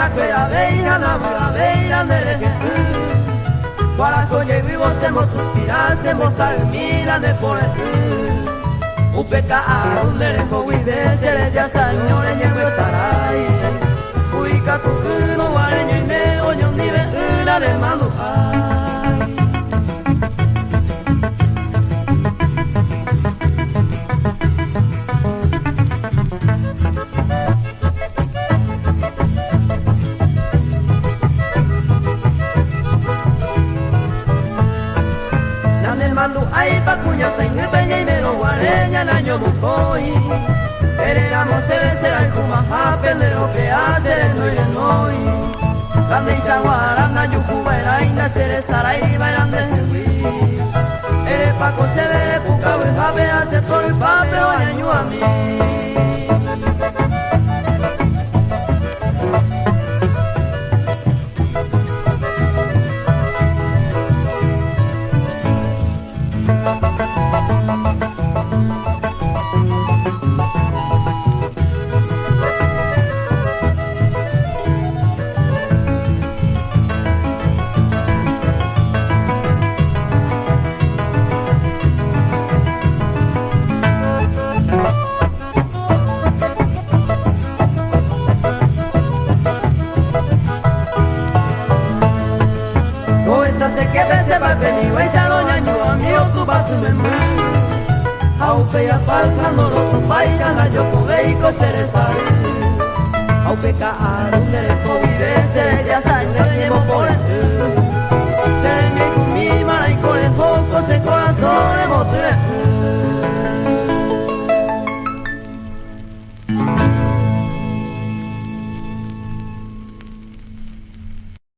quella veia na bula veia nere che Guarda cogne vivo semo suspira semo salmina ne pole Upeka arundere ko wide sere ya sanyore nyengwe sarai Uika kukuno ware nyene onyon dive una de manu Mandu ai pacuña senge peña y mero guareña naño bucoy Quereramos ser al kuma hapen de lo que hace el no ir noi Grande y saguaranda yucuba era inda sere sarai bailan de hui Ere paco se vere puca we hape hace todo el pape o año a mí Se que se va a venir, güey, ya no ñaño a mí o tu vas a me Aupe ya palca no lo tu paika na yo pude y cosere sare Aupe ka arundere kovide se ya sangre llevo por el Se me kumi mara y con el foco se corazón de motre